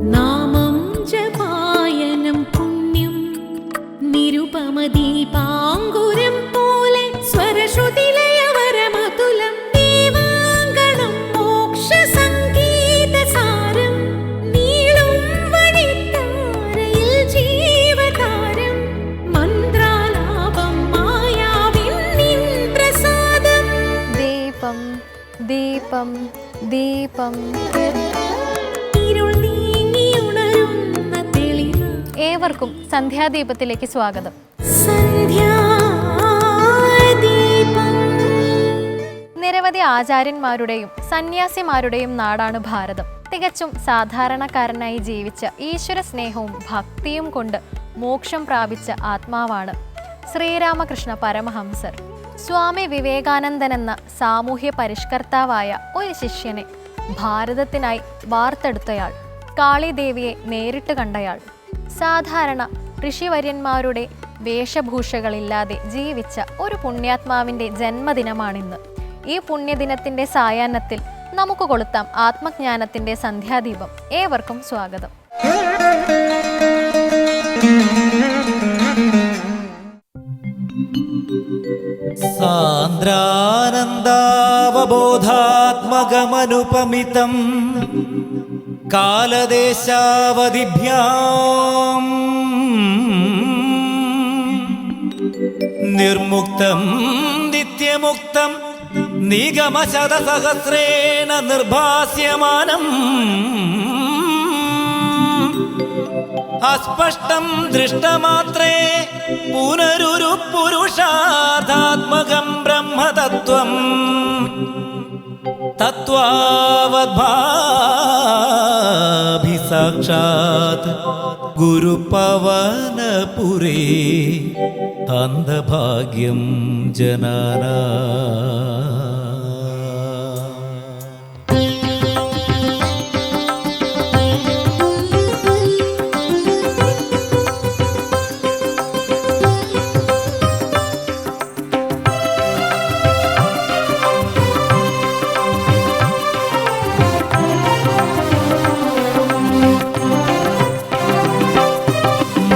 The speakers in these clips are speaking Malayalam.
നാമം ജപായനം പുണ്യം നിരുപമദീപാങ്കുരം പോലെ സ്വരശ്രുതിലയവരമതുലം ദീവാങ്കണം മോക്ഷസംഗീതസാരം നീളും വഴിത്താരയിൽ ജീവതാരം മന്ത്രാലാപം മായാവിൻ നിൻ പ്രസാദം. ദീപം ദീപം ദീപം. ഏവർക്കും സന്ധ്യാദീപത്തിലേക്ക് സ്വാഗതം. നിരവധി ആചാര്യന്മാരുടെയും സന്യാസിമാരുടെയും നാടാണ് ഭാരതം. തികച്ചും സാധാരണക്കാരനായി ജീവിച്ച ഈശ്വര സ്നേഹവും ഭക്തിയും കൊണ്ട് മോക്ഷം പ്രാപിച്ച ആത്മാവാണ് ശ്രീരാമകൃഷ്ണ പരമഹംസർ. സ്വാമി വിവേകാനന്ദനെന്ന സാമൂഹ്യ പരിഷ്കർത്താവായ ഒരു ശിഷ്യനെ ഭാരതത്തിനായി വാർത്തെടുത്തയാൾ, കാളിദേവിയെ നേരിട്ട് കണ്ടയാൾ, സാധാരണ ഋഷിവര്യന്മാരുടെ വേഷഭൂഷകളില്ലാതെ ജീവിച്ച ഒരു പുണ്യാത്മാവിൻ്റെ ജന്മദിനമാണിന്ന്. ഈ പുണ്യദിനത്തിൻ്റെ സായാഹ്നത്തിൽ നമുക്ക് കൊളുത്താം ആത്മജ്ഞാനത്തിൻ്റെ സന്ധ്യാദീപം. ഏവർക്കും സ്വാഗതം. സാന്ദ്രാനന്ദാവബോധാത്മകമനുപമിതം കാലദേശാവധിഭ്യാം നിർമുക്തം നിത്യമുക്തം നിഗമശതസഹസ്രേണ നിർഭാസ്യമാനം അസ്പഷ്ടം ദൃഷ്ടമാത്രേ പുനരുരു പുരുഷാർത്ഥാത്മകം ബ്രഹ്മതത്വം തത്വാവദ്ഭാഭിസാക്ഷാത് ഗുരുപവനപുരേ അന്ധഭാഗ്യം ജനാനാ.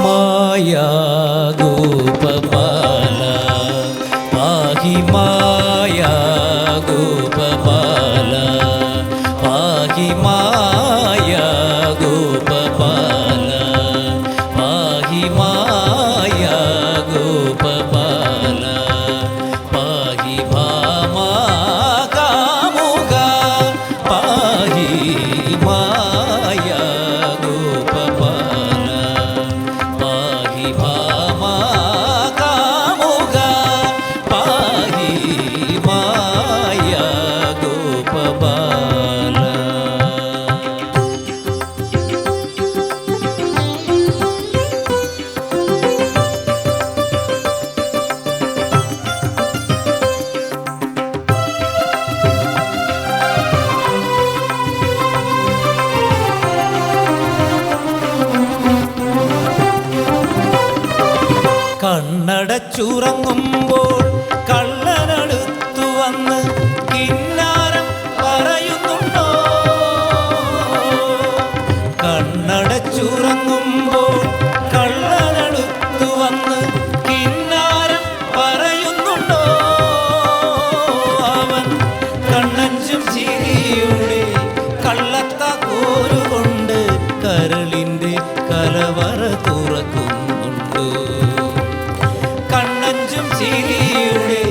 माया गोपबाल पाहि माया गोपबाल पाहि माया गोपबाल पाहि माया गोपबाल पाहि भामा कामुगा पाहि माया गोपबाल पाहि भामा कामुगा पाहि माया गोपबाल. കണ്ണടച്ചുറങ്ങുമ്പോൾ കള്ളനടുത്തു വന്ന് കിന്നാരം പറയുന്നുണ്ടോ? കണ്ണടച്ചുറങ്ങുമ്പോൾ കള്ളനടുത്തു വന്ന് കിന്നാരം പറയുന്നുണ്ടോ? അവൻ കണ്ണഞ്ചും ചിരിയുടെ കള്ളത്താക്കോലുകൊണ്ട് കരളിൻ്റെ കലവറ തുറക്കുന്നുണ്ടോ? കണ്ണഞ്ചും ചിരിയുടെ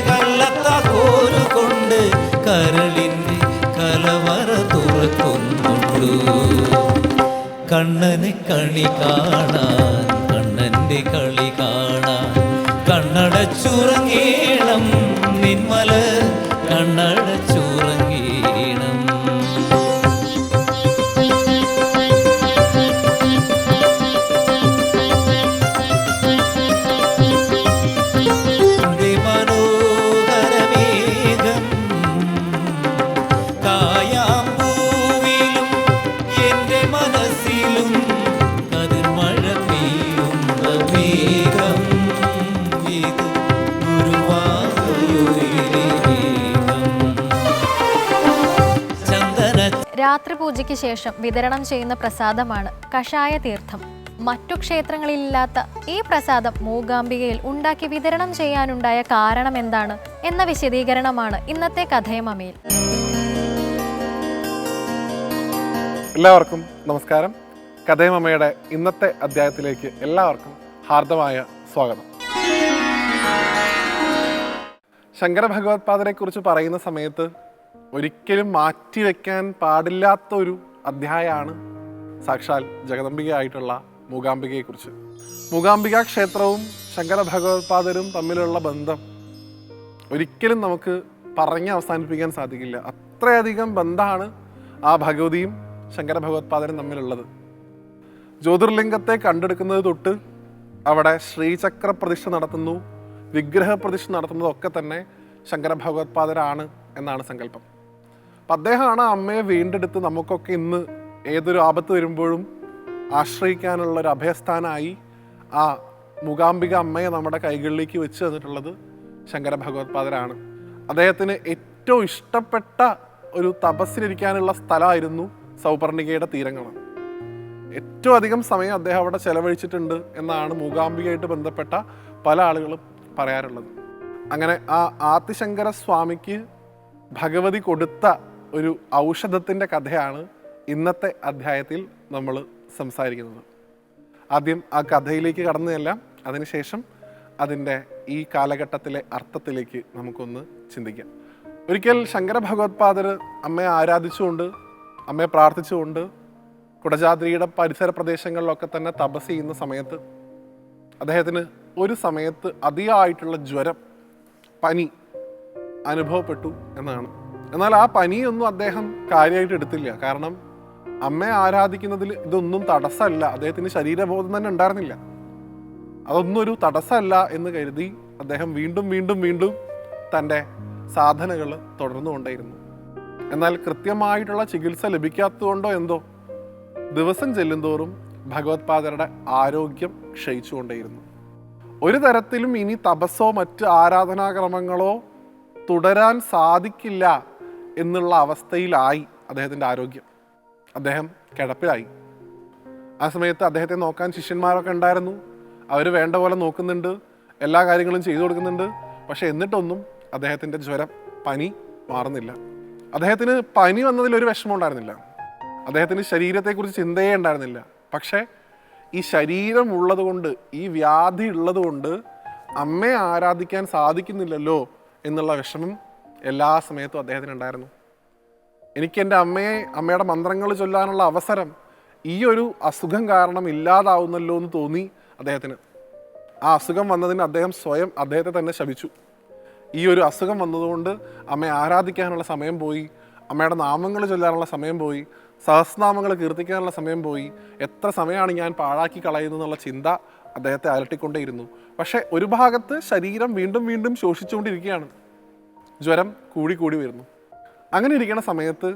കള്ളത്താക്കോലുകൊണ്ട് കരളിൻ്റെ കലവറ തുറക്കുന്നുണ്ടോ? കണ്ണനെ കളി കാണാൻ, കണ്ണൻ്റെ കളി കാണാൻ കണ്ണടച്ചുറങ്ങീണം നിന്മല കണ്ണടച്ചുറങ്ങീണം. മനോഹരമേഘം കായാമ്പൂവിലും എൻ്റെ മനസ്സിലും കതിർമഴ പെയ്യുന്ന മേഘം ഇത് ഗുരുവായൂരിലെ മേഘം. രാത്രി പൂജയ്ക്ക് ശേഷം വിതരണം ചെയ്യുന്ന പ്രസാദമാണ് കഷായ തീർത്ഥം. മറ്റു ക്ഷേത്രങ്ങളിലില്ലാത്ത ഈ പ്രസാദം മൂകാംബികയിൽ ഉണ്ടാക്കി വിതരണം ചെയ്യാനുണ്ടായ കാരണം എന്താണ് എന്ന വിശദീകരണമാണ് ഇന്നത്തെ കഥയമമയിൽ. എല്ലാവർക്കും നമസ്കാരം. കഥയമമ്മയുടെ ഇന്നത്തെ അധ്യായത്തിലേക്ക് എല്ലാവർക്കും ഹാർദമായ സ്വാഗതം. ശങ്കര ഭഗവത്പാദരെ കുറിച്ച് പറയുന്ന സമയത്ത് ഒരിക്കലും മാറ്റിവെക്കാൻ പാടില്ലാത്ത ഒരു അധ്യായമാണ് സാക്ഷാൽ ജഗദംബികയായിട്ടുള്ള മൂകാംബികയെക്കുറിച്ച്. മൂകാംബിക ക്ഷേത്രവും ശങ്കര ഭഗവത്പാദരും തമ്മിലുള്ള ബന്ധം ഒരിക്കലും നമുക്ക് പറഞ്ഞ് അവസാനിപ്പിക്കാൻ സാധിക്കില്ല. അത്രയധികം ബന്ധമാണ് ആ ഭഗവതിയും ശങ്കര ഭഗവത്പാദരും തമ്മിലുള്ളത്. ജ്യോതിർലിംഗത്തെ കണ്ടെടുക്കുന്നത് തൊട്ട് അവിടെ ശ്രീചക്ര പ്രതിഷ്ഠ നടത്തുന്നു, വിഗ്രഹ പ്രതിഷ്ഠ നടത്തുന്നതൊക്കെ തന്നെ ശങ്കര ഭഗവത്പാദരാണ് എന്നാണ് സങ്കല്പം. അപ്പം അദ്ദേഹമാണ് അമ്മയെ വീണ്ടെടുത്ത് നമുക്കൊക്കെ ഇന്ന് ഏതൊരു ആപത്ത് വരുമ്പോഴും ആശ്രയിക്കാനുള്ള ഒരു അഭയസ്ഥാനമായി ആ മൂകാംബിക അമ്മയെ നമ്മുടെ കൈകളിലേക്ക് വെച്ച് തന്നിട്ടുള്ളത് ശങ്കര ഭഗവത്പാദരാണ്. അദ്ദേഹത്തിന് ഏറ്റവും ഇഷ്ടപ്പെട്ട ഒരു തപസ്സിലിരിക്കാനുള്ള സ്ഥലമായിരുന്നു സൗപർണികയുടെ തീരങ്ങൾ. ഏറ്റവും അധികം സമയം അദ്ദേഹം അവിടെ ചെലവഴിച്ചിട്ടുണ്ട് എന്നാണ് മൂകാംബികയായിട്ട് ബന്ധപ്പെട്ട പല ആളുകളും പറയാറുള്ളത്. അങ്ങനെ ആ ആദിശങ്കര സ്വാമിക്ക് ഭഗവതി കൊടുത്ത ഒരു ഔഷധത്തിൻ്റെ കഥയാണ് ഇന്നത്തെ അധ്യായത്തിൽ നമ്മൾ സംസാരിക്കുന്നത്. ആദ്യം ആ കഥയിലേക്ക് കടന്നു ചെല്ലാം, അതിനുശേഷം അതിൻ്റെ ഈ കാലഘട്ടത്തിലെ അർത്ഥത്തിലേക്ക് നമുക്കൊന്ന് ചിന്തിക്കാം. ഒരിക്കൽ ശങ്കര ഭഗവത്പാദർ അമ്മയെ ആരാധിച്ചുകൊണ്ട്, അമ്മയെ പ്രാർത്ഥിച്ചുകൊണ്ട് കുടജാദ്രിയുടെ പരിസര പ്രദേശങ്ങളിലൊക്കെ തന്നെ തപസ് ചെയ്യുന്ന സമയത്ത് അദ്ദേഹത്തിന് ഒരു സമയത്ത് അതിയായിട്ടുള്ള ജ്വരം, പനി അനുഭവപ്പെട്ടു എന്നാണ്. എന്നാൽ ആ പനിയൊന്നും അദ്ദേഹം കാര്യമായിട്ട് എടുത്തില്ല. കാരണം അമ്മയെ ആരാധിക്കുന്നതിൽ ഇതൊന്നും തടസ്സമല്ല, അദ്ദേഹത്തിന് ശരീരബോധം തന്നെ ഉണ്ടായിരുന്നില്ല. അതൊന്നും ഒരു തടസ്സമല്ല എന്ന് കരുതി അദ്ദേഹം വീണ്ടും വീണ്ടും വീണ്ടും തൻ്റെ സാധനകൾ തുടർന്നുകൊണ്ടേയിരുന്നു. എന്നാൽ കൃത്യമായിട്ടുള്ള ചികിത്സ ലഭിക്കാത്തതുകൊണ്ടോ എന്തോ ദിവസം ചെല്ലുന്തോറും ഭഗവത്പാദരുടെ ആരോഗ്യം ക്ഷയിച്ചുകൊണ്ടേയിരുന്നു. ഒരു തരത്തിലും ഇനി തപസ്സോ മറ്റ് ആരാധനാക്രമങ്ങളോ തുടരാൻ സാധിക്കില്ല എന്നുള്ള അവസ്ഥയിലായി അദ്ദേഹത്തിൻ്റെ ആരോഗ്യം. അദ്ദേഹം കിടപ്പിലായി. ആ സമയത്ത് അദ്ദേഹത്തെ നോക്കാൻ ശിഷ്യന്മാരൊക്കെ ഉണ്ടായിരുന്നു. അവർ വേണ്ട പോലെ നോക്കുന്നുണ്ട്, എല്ലാ കാര്യങ്ങളും ചെയ്തു കൊടുക്കുന്നുണ്ട്. പക്ഷെ എന്നിട്ടൊന്നും അദ്ദേഹത്തിൻ്റെ ജ്വരം, പനി മാറുന്നില്ല. അദ്ദേഹത്തിന് പനി വന്നതിലൊരു വിഷമം ഉണ്ടായിരുന്നില്ല, അദ്ദേഹത്തിന് ശരീരത്തെക്കുറിച്ച് ചിന്തയേ ഉണ്ടായിരുന്നില്ല. പക്ഷേ ഈ ശരീരം ഉള്ളതുകൊണ്ട്, ഈ വ്യാധി ഉള്ളതുകൊണ്ട് അമ്മയെ ആരാധിക്കാൻ സാധിക്കുന്നില്ലല്ലോ എന്നുള്ള വിഷമം എല്ലാ സമയത്തും അദ്ദേഹത്തിന് ഉണ്ടായിരുന്നു. എനിക്ക് എൻ്റെ അമ്മയുടെ മന്ത്രങ്ങൾ ചൊല്ലാനുള്ള അവസരം ഈ ഒരു അസുഖം കാരണം ഇല്ലാതാവുന്നല്ലോ എന്ന് തോന്നി അദ്ദേഹത്തിന്. ആ അസുഖം വന്നതിന് അദ്ദേഹം സ്വയം അദ്ദേഹത്തെ തന്നെ ശപിച്ചു. ഈ ഒരു അസുഖം വന്നതുകൊണ്ട് അമ്മയെ ആരാധിക്കാനുള്ള സമയം പോയി, അമ്മയുടെ നാമങ്ങൾ ചൊല്ലാനുള്ള സമയം പോയി, സഹസ്രനാമങ്ങൾ കീർത്തിക്കാനുള്ള സമയം പോയി, എത്ര സമയമാണ് ഞാൻ പാഴാക്കി കളയുന്നത് എന്നുള്ള ചിന്ത അദ്ദേഹത്തെ അലട്ടിക്കൊണ്ടേയിരുന്നു. പക്ഷേ ഒരു ഭാഗത്ത് ശരീരം വീണ്ടും വീണ്ടും ശോഷിച്ചുകൊണ്ടിരിക്കുകയാണ്, ജ്വരം കൂടി കൂടി വരുന്നു. അങ്ങനെ ഇരിക്കുന്ന സമയത്ത്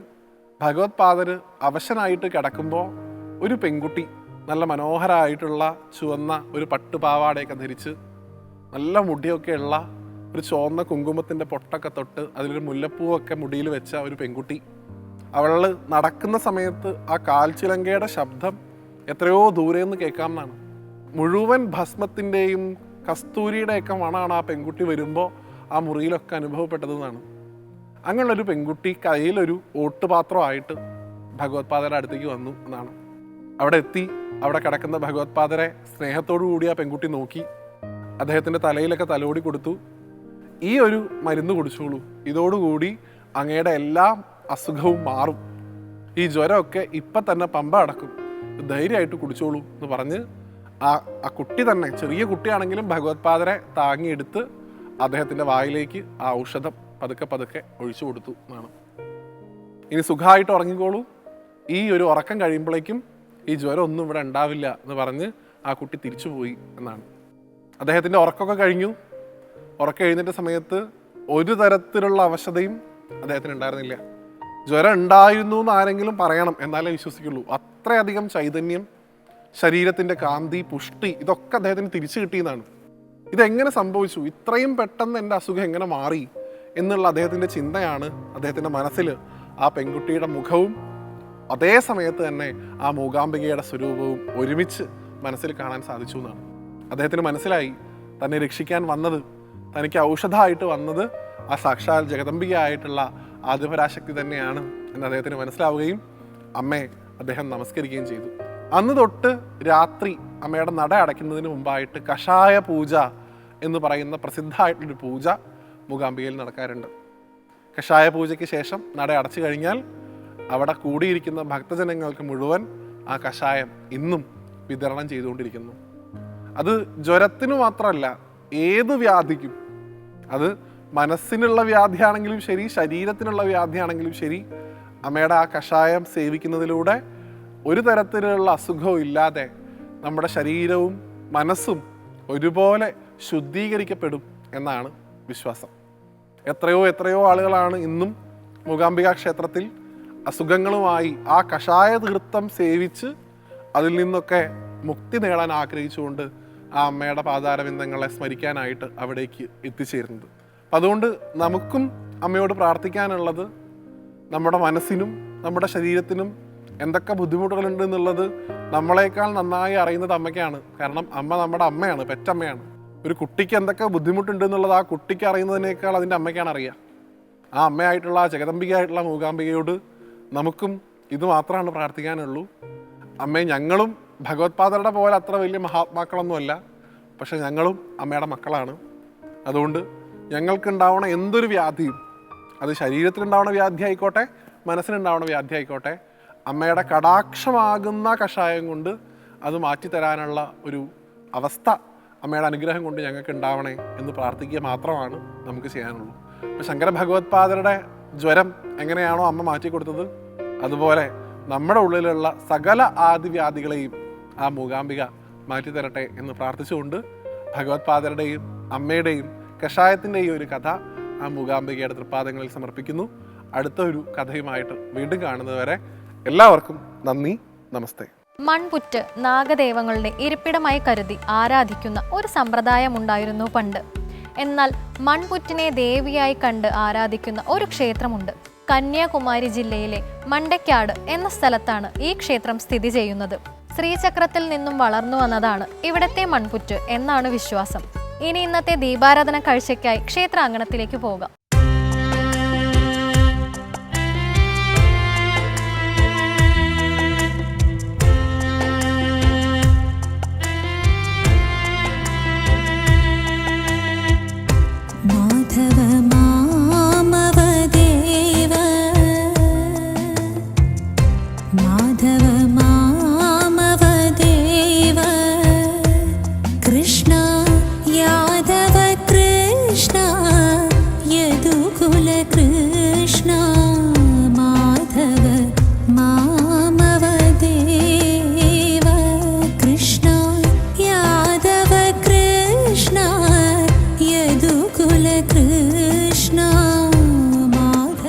ഭഗവത്പാദർ അവശനായിട്ട് കിടക്കുമ്പോൾ ഒരു പെൺകുട്ടി നല്ല മനോഹരമായിട്ടുള്ള ചുവന്ന ഒരു പട്ടുപാവാടയൊക്കെ ധരിച്ച്, നല്ല മുടിയൊക്കെ ഉള്ള, ഒരു ചുവന്ന കുങ്കുമത്തിൻ്റെ പൊട്ടൊക്കെ തൊട്ട് അതിലൊരു മുല്ലപ്പൂവൊക്കെ മുടിയിൽ വെച്ച ഒരു പെൺകുട്ടി, അവൾ നടക്കുന്ന സമയത്ത് ആ കാൽച്ചിലങ്കയുടെ ശബ്ദം എത്രയോ ദൂരെ നിന്ന് കേൾക്കാമെന്നാണ്. മുഴുവൻ ഭസ്മത്തിൻ്റെയും കസ്തൂരിയുടെയൊക്കെ മണമാണ് ആ പെൺകുട്ടി വരുമ്പോൾ ആ മുറിയിലൊക്കെ അനുഭവപ്പെട്ടതെന്നാണ്. അങ്ങനെയുള്ളൊരു പെൺകുട്ടി കയ്യിലൊരു ഓട്ടുപാത്രമായിട്ട് ഭഗവത്പാദരുടെ അടുത്തേക്ക് വന്നു എന്നാണ്. അവിടെ എത്തി അവിടെ കിടക്കുന്ന ഭഗവത്പാദരെ സ്നേഹത്തോടു കൂടി ആ പെൺകുട്ടി നോക്കി, അദ്ദേഹത്തിൻ്റെ തലയിലൊക്കെ തലോടി കൊടുത്തു. ഈ ഒരു മരുന്ന് കുടിച്ചോളൂ, ഇതോടുകൂടി അങ്ങയുടെ എല്ലാ അസുഖവും മാറും, ഈ ജ്വരമൊക്കെ ഇപ്പം തന്നെ പമ്പ അടക്കും, ധൈര്യമായിട്ട് കുടിച്ചോളൂ എന്ന് പറഞ്ഞ് ആ കുട്ടി തന്നെ, ചെറിയ കുട്ടിയാണെങ്കിലും ഭഗവത്പാദരെ താങ്ങിയെടുത്ത് അദ്ദേഹത്തിൻ്റെ വായിലേക്ക് ആ ഔഷധം പതുക്കെ പതുക്കെ ഒഴിച്ചു കൊടുത്തു എന്നാണ്. ഇനി സുഖമായിട്ട് ഉറങ്ങിക്കോളൂ, ഈ ഒരു ഉറക്കം കഴിയുമ്പോഴേക്കും ഈ ജ്വരം ഒന്നും ഇവിടെ ഉണ്ടാവില്ല എന്ന് പറഞ്ഞ് ആ കുട്ടി തിരിച്ചുപോയി എന്നാണ്. അദ്ദേഹത്തിൻ്റെ ഉറക്കമൊക്കെ കഴിഞ്ഞു. ഉറക്കം എഴുന്നേറ്റ സമയത്ത് ഒരു തരത്തിലുള്ള അവശതയും അദ്ദേഹത്തിന് ഉണ്ടായിരുന്നില്ല. ജ്വരം ഉണ്ടായിരുന്നു എന്ന് ആരെങ്കിലും പറയണം, എന്നാലേ വിശ്വസിക്കുള്ളൂ. അത്രയധികം ചൈതന്യം, ശരീരത്തിൻ്റെ കാന്തി, പുഷ്ടി, ഇതൊക്കെ അദ്ദേഹത്തിന് തിരിച്ചു കിട്ടിയെന്നാണ്. ഇതെങ്ങനെ സംഭവിച്ചു, ഇത്രയും പെട്ടെന്ന് എൻ്റെ അസുഖം എങ്ങനെ മാറി എന്നുള്ള അദ്ദേഹത്തിൻ്റെ ചിന്തയാണ് അദ്ദേഹത്തിൻ്റെ മനസ്സിൽ ആ പെൺകുട്ടിയുടെ മുഖവും അതേ സമയത്ത് തന്നെ ആ മൂകാംബികയുടെ സ്വരൂപവും ഒരുമിച്ച് മനസ്സിൽ കാണാൻ സാധിച്ചു എന്നാണ്. അദ്ദേഹത്തിന് മനസ്സിലായി തന്നെ രക്ഷിക്കാൻ വന്നത്, തനിക്ക് ഔഷധമായിട്ട് വന്നത് ആ സാക്ഷാൽ ജഗദംബികയായിട്ടുള്ള ആദിപരാശക്തി തന്നെയാണ് എന്ന് അദ്ദേഹത്തിന് മനസ്സിലാവുകയും അമ്മയെ അദ്ദേഹം നമസ്കരിക്കുകയും ചെയ്തു. അന്ന് തൊട്ട് രാത്രി അമ്മയുടെ നട അടയ്ക്കുന്നതിന് മുമ്പായിട്ട് കഷായ പൂജ എന്ന് പറയുന്ന പ്രസിദ്ധമായിട്ടൊരു പൂജ മൂകാംബികയിൽ നടക്കാറുണ്ട്. കഷായ പൂജയ്ക്ക് ശേഷം നട അടച്ചു കഴിഞ്ഞാൽ അവിടെ കൂടിയിരിക്കുന്ന ഭക്തജനങ്ങൾക്ക് മുഴുവൻ ആ കഷായം ഇന്നും വിതരണം ചെയ്തുകൊണ്ടിരിക്കുന്നു. അത് ജ്വരത്തിനു മാത്രമല്ല, ഏത് വ്യാധിക്കും, അത് മനസ്സിനുള്ള വ്യാധിയാണെങ്കിലും ശരി, ശരീരത്തിനുള്ള വ്യാധിയാണെങ്കിലും ശരി, അമ്മയുടെ ആ കഷായം സേവിക്കുന്നതിലൂടെ ഒരു തരത്തിലുള്ള അസുഖവും ഇല്ലാതെ നമ്മുടെ ശരീരവും മനസ്സും ഒരുപോലെ ശുദ്ധീകരിക്കപ്പെടും എന്നാണ് വിശ്വാസം. എത്രയോ ആളുകളാണ് ഇന്നും മൂകാംബിക ക്ഷേത്രത്തിൽ അസുഖങ്ങളുമായി ആ കഷായ തീർത്ഥം സേവിച്ച് അതിൽ നിന്നൊക്കെ മുക്തി നേടാൻ ആഗ്രഹിച്ചുകൊണ്ട് ആ അമ്മയുടെ പാതാരബിന്ദങ്ങളെ സ്മരിക്കാനായിട്ട് അവിടേക്ക് എത്തിച്ചേരുന്നത്. അതുകൊണ്ട് നമുക്കും അമ്മയോട് പ്രാർത്ഥിക്കാനുള്ളത്, നമ്മുടെ മനസ്സിനും നമ്മുടെ ശരീരത്തിനും എന്തൊക്കെ ബുദ്ധിമുട്ടുകളുണ്ട് എന്നുള്ളത് നമ്മളെക്കാൾ നന്നായി അറിയുന്നത് അമ്മയ്ക്കാണ്. കാരണം അമ്മ നമ്മുടെ അമ്മയാണ്, പെറ്റമ്മയാണ്. ഒരു കുട്ടിക്ക് എന്തൊക്കെ ബുദ്ധിമുട്ടുണ്ട് എന്നുള്ളത് ആ കുട്ടിക്ക് അറിയുന്നതിനേക്കാൾ അതിൻ്റെ അമ്മയ്ക്കാണ് അറിയുക. ആ അമ്മയായിട്ടുള്ള, ആ ജഗദംബികയായിട്ടുള്ള മൂകാംബികയോട് നമുക്കും ഇത് മാത്രമാണ് പ്രാർത്ഥിക്കാനുള്ളൂ. അമ്മേ, ഞങ്ങളും ഭഗവത്പാദരുടെ പോലെ അത്ര വലിയ മഹാത്മാക്കളൊന്നുമല്ല, പക്ഷെ ഞങ്ങളും അമ്മയുടെ മക്കളാണ്. അതുകൊണ്ട് ഞങ്ങൾക്കുണ്ടാവണ എന്തൊരു വ്യാധിയും, അത് ശരീരത്തിലുണ്ടാവുന്ന വ്യാധി ആയിക്കോട്ടെ, മനസ്സിനുണ്ടാവുന്ന വ്യാധി ആയിക്കോട്ടെ, അമ്മയുടെ കടാക്ഷമാകുന്ന കഷായം കൊണ്ട് അത് മാറ്റിത്തരാനുള്ള ഒരു അവസ്ഥ അമ്മയുടെ അനുഗ്രഹം കൊണ്ട് ഞങ്ങൾക്ക് ഉണ്ടാവണേ എന്ന് പ്രാർത്ഥിക്കുക മാത്രമാണ് നമുക്ക് ചെയ്യാനുള്ളൂ. അപ്പോൾ ശങ്കര ഭഗവത്പാദരുടെ ജ്വരം എങ്ങനെയാണോ അമ്മ മാറ്റിക്കൊടുത്തത്, അതുപോലെ നമ്മുടെ ഉള്ളിലുള്ള സകല ആദിവ്യാധികളെയും ആ മൂകാംബിക മാറ്റിത്തരട്ടെ എന്ന് പ്രാർത്ഥിച്ചുകൊണ്ട് ഭഗവത്പാദരുടെയും അമ്മയുടെയും കഷായത്തിൻ്റെയും ഒരു കഥ ആ മൂകാംബികയുടെ തൃപ്പാദങ്ങളിൽ സമർപ്പിക്കുന്നു. അടുത്ത ഒരു കഥയുമായിട്ട് വീണ്ടും കാണുന്നതുവരെ എല്ലാവർക്കും നന്ദി, നമസ്തേ. മൺപുറ്റ് നാഗദേവങ്ങളുടെ ഇരിപ്പിടമായി കരുതി ആരാധിക്കുന്ന ഒരു സമ്പ്രദായമുണ്ടായിരുന്നു പണ്ട്. എന്നാൽ മൺപുറ്റിനെ ദേവിയായി കണ്ട് ആരാധിക്കുന്ന ഒരു ക്ഷേത്രമുണ്ട്. കന്യാകുമാരി ജില്ലയിലെ മണ്ടയ്ക്കാട് എന്ന സ്ഥലത്താണ് ഈ ക്ഷേത്രം സ്ഥിതി ചെയ്യുന്നത്. ശ്രീചക്രത്തിൽ നിന്നും വളർന്നു വന്നതാണ് ഇവിടത്തെ മൺപുറ്റ് എന്നാണ് വിശ്വാസം. ഇനി ഇന്നത്തെ ദീപാരാധന കാഴ്ചയ്ക്കായി ക്ഷേത്രാങ്കണത്തിലേക്ക് പോകാം.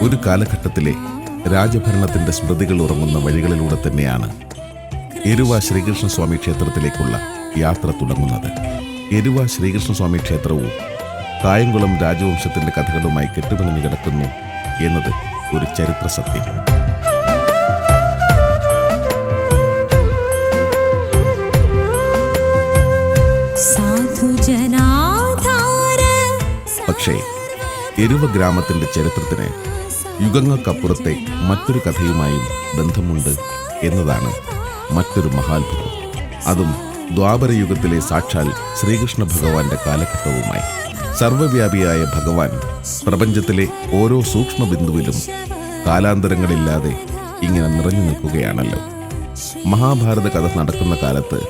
ഒരു കാലഘട്ടത്തിലെ രാജഭരണത്തിന്റെ സ്മൃതികൾ ഉറങ്ങുന്ന വഴികളിലൂടെ തന്നെയാണ് എരുവ ശ്രീകൃഷ്ണസ്വാമി ക്ഷേത്രത്തിലേക്കുള്ള യാത്ര തുടങ്ങുന്നത്. എരുവ ശ്രീകൃഷ്ണസ്വാമി ക്ഷേത്രവും കായംകുളം രാജവംശത്തിന്റെ കഥകളുമായി കെട്ടുപിണഞ്ഞു കിടക്കുന്നു എന്നത് ഒരു ചരിത്ര സത്യം. പക്ഷേ എരുവ ഗ്രാമത്തിന്റെ ചരിത്രത്തിന് യുഗങ്ങൾക്കപ്പുറത്തെ മറ്റൊരു കഥയുമായും ബന്ധമുണ്ട് എന്നതാണ് മറ്റൊരു മഹാത്ഭുതം. അതും ദ്വാപരയുഗത്തിലെ സാക്ഷാൽ ശ്രീകൃഷ്ണ ഭഗവാന്റെ കാലഘട്ടവുമായി. സർവ്വവ്യാപിയായ ഭഗവാൻ പ്രപഞ്ചത്തിലെ ഓരോ സൂക്ഷ്മ ബിന്ദുവിലും കാലാന്തരങ്ങളില്ലാതെ ഇങ്ങനെ നിറഞ്ഞു നിൽക്കുകയാണല്ലോ. മഹാഭാരത കഥ നടക്കുന്ന കാലത്ത്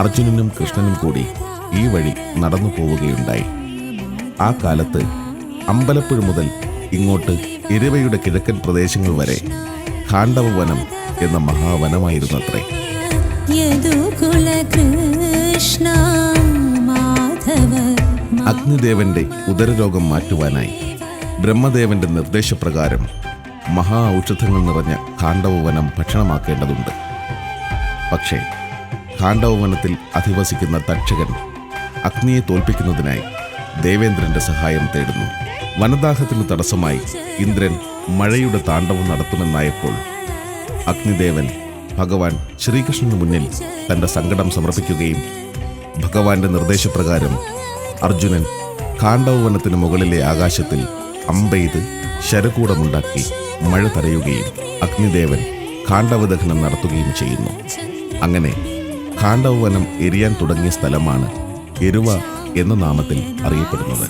അർജുനനും കൃഷ്ണനും കൂടി ഈ വഴി നടന്നു പോവുകയുണ്ടായി. ആ കാലത്ത് അമ്പലപ്പുഴ മുതൽ ഇങ്ങോട്ട് എരുവയുടെ കിഴക്കൻ പ്രദേശങ്ങൾ വരെ ഖാണ്ഡവവനം എന്ന മഹാവനമായിരുന്നത്രേ. അഗ്നിദേവന്റെ ഉദരരോഗം മാറ്റുവാനായി ബ്രഹ്മദേവന്റെ നിർദ്ദേശപ്രകാരം മഹാ ഔഷധങ്ങൾ നിറഞ്ഞ ഖാണ്ഡവവനം ഭക്ഷണമാക്കേണ്ടതുണ്ട്. പക്ഷേ ഖാണ്ഡവവനത്തിൽ അധിവസിക്കുന്ന തക്ഷകൻ അഗ്നിയെ തോൽപ്പിക്കുന്നതിനായി ദേവേന്ദ്രന്റെ സഹായം തേടുന്നു. വനദാഹത്തിന് തടസ്സമായി ഇന്ദ്രൻ മഴയുടെ താണ്ഡവം നടത്തുമെന്നായപ്പോൾ അഗ്നിദേവൻ ഭഗവാൻ ശ്രീകൃഷ്ണന് മുന്നിൽ തൻ്റെ സങ്കടം സമർപ്പിക്കുകയും ഭഗവാന്റെ നിർദ്ദേശപ്രകാരം അർജുനൻ ഖാണ്ഡവവനത്തിന് മുകളിലെ ആകാശത്തിൽ അമ്പെയ്ത് ശരകൂടമുണ്ടാക്കി മഴ തടയുകയും അഗ്നിദേവൻ ഖാണ്ഡവദഹനം നടത്തുകയും ചെയ്യുന്നു. അങ്ങനെ ഖാണ്ഡവവനം എരിയാൻ തുടങ്ങിയ സ്ഥലമാണ് എരുവ എന്ന നാമത്തിൽ അറിയപ്പെടുന്നത്.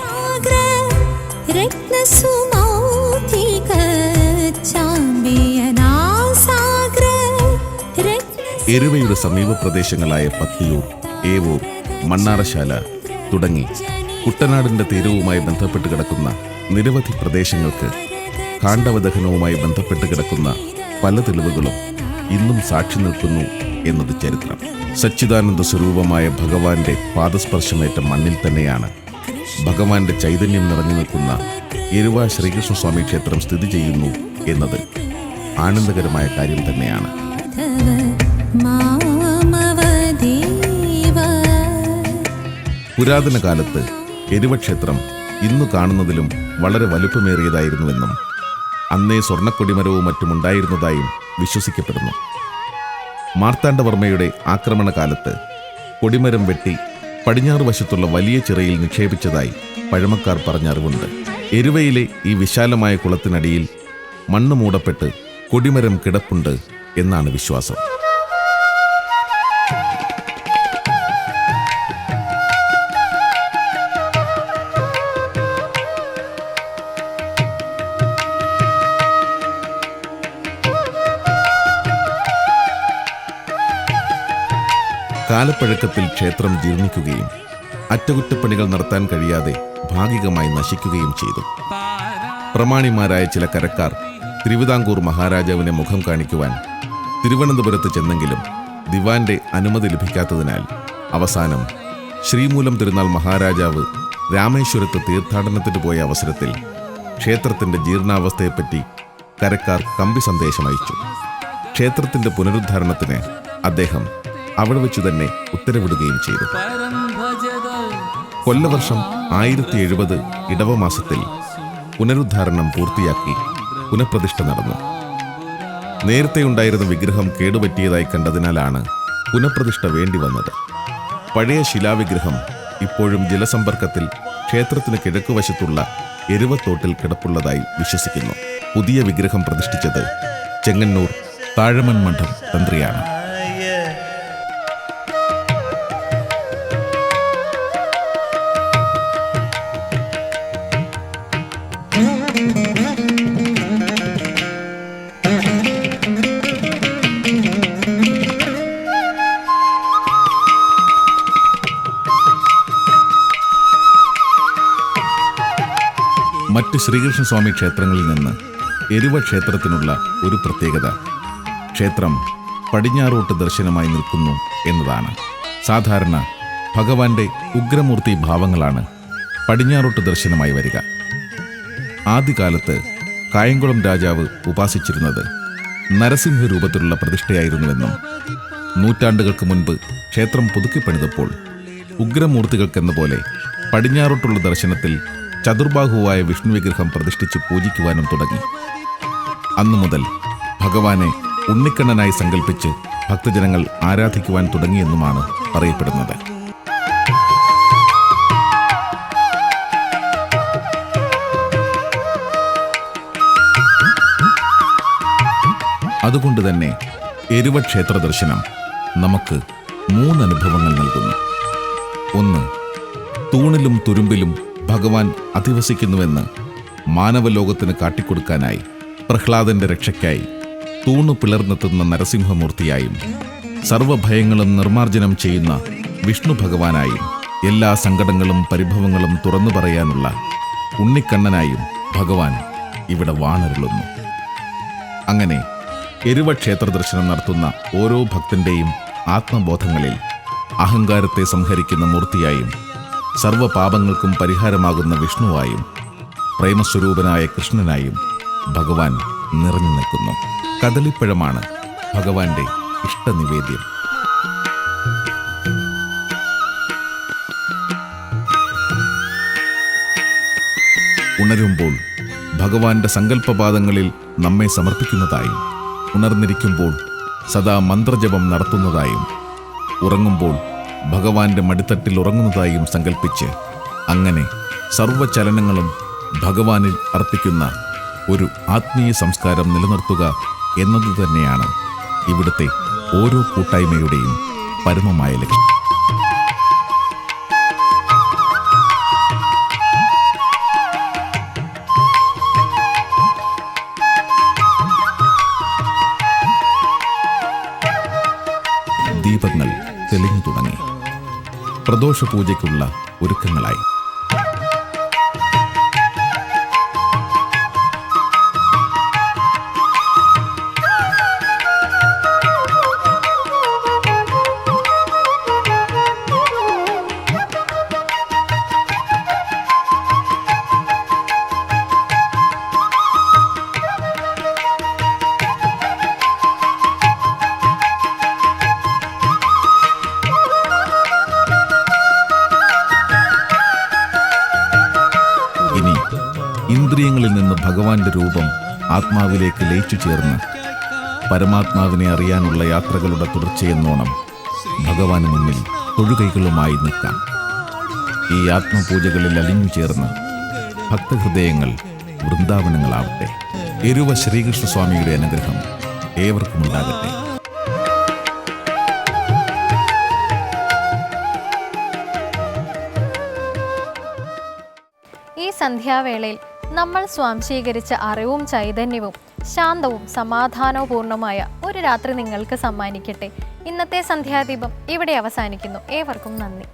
എരുവയുടെ സമീപ പ്രദേശങ്ങളായ പത്തിയൂർ, ഏവൂർ, മണ്ണാറശാല തുടങ്ങി കുട്ടനാടിന്റെ തീരവുമായി ബന്ധപ്പെട്ട് കിടക്കുന്ന നിരവധി പ്രദേശങ്ങൾക്ക് ഖാണ്ഡവദഹനവുമായി ബന്ധപ്പെട്ട് കിടക്കുന്ന പല തെളിവുകളും ഇന്നും സാക്ഷി നിൽക്കുന്നു എന്നത് ചരിത്രം. സച്ചിദാനന്ദ സ്വരൂപമായ ഭഗവാന്റെ പാദസ്പർശമേറ്റ മണ്ണിൽ തന്നെയാണ് ഭഗവാന്റെ ചൈതന്യം നിറഞ്ഞു നിൽക്കുന്ന എരുവ ശ്രീകൃഷ്ണസ്വാമി ക്ഷേത്രം സ്ഥിതി ചെയ്യുന്നു എന്നത് ആനന്ദകരമായ കാര്യം തന്നെയാണ്. പുരാതന കാലത്ത് എരുവ ക്ഷേത്രം ഇന്നു കാണുന്നതിലും വളരെ വലുപ്പമേറിയതായിരുന്നുവെന്നും അന്നേ സ്വർണ്ണക്കൊടിമരവും മറ്റുമുണ്ടായിരുന്നതായും വിശ്വസിക്കപ്പെടുന്നു. മാർത്താണ്ഡവർമ്മയുടെ ആക്രമണകാലത്ത് കൊടിമരം വെട്ടി പടിഞ്ഞാറ് വശത്തുള്ള വലിയ ചിറയിൽ നിക്ഷേപിച്ചതായി പഴമക്കാർ പറഞ്ഞറിവുണ്ട്. എരുവയിലെ ഈ വിശാലമായ കുളത്തിനടിയിൽ മണ്ണ് മൂടപ്പെട്ട് കൊടിമരം കിടപ്പുണ്ട് എന്നാണ് വിശ്വാസം. കാലപ്പഴക്കത്തിൽ ക്ഷേത്രം ജീർണിക്കുകയും അറ്റകുറ്റപ്പണികൾ നടത്താൻ കഴിയാതെ ഭാഗികമായി നശിക്കുകയും ചെയ്തു. പ്രമാണിമാരായ ചില കരക്കാർ തിരുവിതാംകൂർ മഹാരാജാവിനെ മുഖം കാണിക്കുവാൻ തിരുവനന്തപുരത്ത് ചെന്നെങ്കിലും ദിവാന്റെ അനുമതി ലഭിക്കാത്തതിനാൽ അവസാനം ശ്രീമൂലം തിരുനാൾ മഹാരാജാവ് രാമേശ്വരത്ത് തീർത്ഥാടനത്തിന് പോയ അവസരത്തിൽ ക്ഷേത്രത്തിന്റെ ജീർണാവസ്ഥയെപ്പറ്റി കരക്കാർ കമ്പി സന്ദേശം അയച്ചു. ക്ഷേത്രത്തിന്റെ പുനരുദ്ധാരണത്തിന് അദ്ദേഹം അവിടെ വെച്ചു തന്നെ ഉത്തരവിടുകയും ചെയ്തു. കൊല്ലവർഷം 1070 ഇടവമാസത്തിൽ പുനരുദ്ധാരണം പൂർത്തിയാക്കി പുനഃപ്രതിഷ്ഠ നടന്നു. നേരത്തെ ഉണ്ടായിരുന്ന വിഗ്രഹം കേടുപറ്റിയതായി കണ്ടതിനാലാണ് പുനഃപ്രതിഷ്ഠ വേണ്ടി വന്നത്. പഴയ ശിലാവിഗ്രഹം ഇപ്പോഴും ജലസമ്പർക്കത്തിൽ ക്ഷേത്രത്തിന് കിഴക്കുവശത്തുള്ള എരുവത്തോട്ടിൽ കിടപ്പുള്ളതായി വിശ്വസിക്കുന്നു. പുതിയ വിഗ്രഹം പ്രതിഷ്ഠിച്ചത് ചെങ്ങന്നൂർ താഴമൺ മഠം തന്ത്രിയാണ്. മറ്റ് ശ്രീകൃഷ്ണസ്വാമി ക്ഷേത്രങ്ങളിൽ നിന്ന് എരുവ ക്ഷേത്രത്തിനുള്ള ഒരു പ്രത്യേകത ക്ഷേത്രം പടിഞ്ഞാറോട്ട് ദർശനമായി നിൽക്കുന്നു എന്നതാണ്. സാധാരണ ഭഗവാന്റെ ഉഗ്രമൂർത്തി ഭാവങ്ങളാണ് പടിഞ്ഞാറോട്ട് ദർശനമായി വരിക. ആദ്യകാലത്ത് കായംകുളം രാജാവ് ഉപാസിച്ചിരുന്നത് നരസിംഹ രൂപത്തിലുള്ള പ്രതിഷ്ഠയായിരുന്നുവെന്നും നൂറ്റാണ്ടുകൾക്ക് മുൻപ് ക്ഷേത്രം പുതുക്കിപ്പണിതപ്പോൾ ഉഗ്രമൂർത്തികൾക്കെന്ന പോലെ പടിഞ്ഞാറോട്ടുള്ള ദർശനത്തിൽ ചതുർബാഹുവായ വിഷ്ണു വിഗ്രഹം പ്രതിഷ്ഠിച്ച് പൂജിക്കുവാനും തുടങ്ങി. അന്നു മുതൽ ഭഗവാനെ ഉണ്ണിക്കണ്ണനായി സങ്കല്പിച്ച് ഭക്തജനങ്ങൾ ആരാധിക്കുവാൻ തുടങ്ങിയെന്നുമാണ് പറയപ്പെടുന്നത്. അതുകൊണ്ട് തന്നെ എരുവ ക്ഷേത്ര ദർശനം നമുക്ക് 3 അനുഭവങ്ങൾ നൽകുന്നു. 1. തൂണിലും തുരുമ്പിലും ഭഗവാൻ അധിവസിക്കുന്നുവെന്ന് മാനവലോകത്തിന് കാട്ടിക്കൊടുക്കാനായി പ്രഹ്ലാദന്റെ രക്ഷയ്ക്കായി തൂണു പിളർന്നെത്തുന്ന നരസിംഹമൂർത്തിയായും സർവഭയങ്ങളും നിർമ്മാർജ്ജനം ചെയ്യുന്ന വിഷ്ണു ഭഗവാനായും എല്ലാ സങ്കടങ്ങളും പരിഭവങ്ങളും തുറന്നു പറയാനുള്ള ഉണ്ണിക്കണ്ണനായും ഭഗവാൻ ഇവിടെ വാണരുളുന്നു. അങ്ങനെ എരുവ ക്ഷേത്ര ദർശനം നടത്തുന്ന ഓരോ ഭക്തന്റെയും ആത്മബോധങ്ങളിൽ അഹങ്കാരത്തെ സംഹരിക്കുന്ന മൂർത്തിയായും സർവപാപങ്ങൾക്കും പരിഹാരമാകുന്ന വിഷ്ണുവായും പ്രേമസ്വരൂപനായ കൃഷ്ണനായും ഭഗവാൻ നിറഞ്ഞു നിൽക്കുന്നു. കദളിപ്പഴമാണ് ഭഗവാന്റെ ഇഷ്ടനിവേദ്യം. ഉണരുമ്പോൾ ഭഗവാന്റെ സങ്കല്പപാദങ്ങളിൽ നമ്മെ സമർപ്പിക്കുന്നതായും ഉണർന്നിരിക്കുമ്പോൾ സദാ മന്ത്രജപം നടത്തുന്നതായും ഉറങ്ങുമ്പോൾ ഭഗവാന്റെ മടിത്തട്ടിൽ ഉറങ്ങുന്നതായും സങ്കല്പിച്ച് അങ്ങനെ സർവ്വചലനങ്ങളും ഭഗവാനിൽ അർപ്പിക്കുന്ന ഒരു ആത്മീയ സംസ്കാരം നിലനിർത്തുക എന്നതു തന്നെയാണ് ഇവിടുത്തെ ഓരോ കൂട്ടായ്മയുടെയും പരമമായ ലക്ഷ്യം. ദീപങ്ങൾ തെളിഞ്ഞു തുടങ്ങി. പ്രദോഷ പൂജയ്ക്കുള്ള ഒരുക്കങ്ങളായി. ഇനി ഇന്ദ്രിയങ്ങളിൽ നിന്ന് ഭഗവാന്റെ രൂപം ആത്മാവിലേക്ക് ലയിച്ചു ചേർന്ന് പരമാത്മാവിനെ അറിയാനുള്ള യാത്രകളുടെ തുടർച്ചയെന്നോണം ഭഗവാന് മുന്നിൽ തൊഴുകൈകളുമായി നിൽക്കാം. ഈ ആത്മപൂജകളിൽ അലിഞ്ഞു ചേർന്ന് ഭക്തഹൃദയങ്ങൾ വൃന്ദാവനങ്ങളാവട്ടെ. എരുവ ശ്രീകൃഷ്ണസ്വാമിയുടെ അനുഗ്രഹം ഏവർക്കും ഉണ്ടാകട്ടെ. ഈ സന്ധ്യാവേളയിൽ നമ്മൾ സ്വാംശീകരിച്ച അറിവും ചൈതന്യവും ശാന്തവും സമാധാനപൂർണമായ ഒരു രാത്രി നിങ്ങൾക്ക് സമ്മാനിക്കട്ടെ. ഇന്നത്തെ സന്ധ്യാദീപം ഇവിടെ അവസാനിക്കുന്നു. ഏവർക്കും നന്ദി.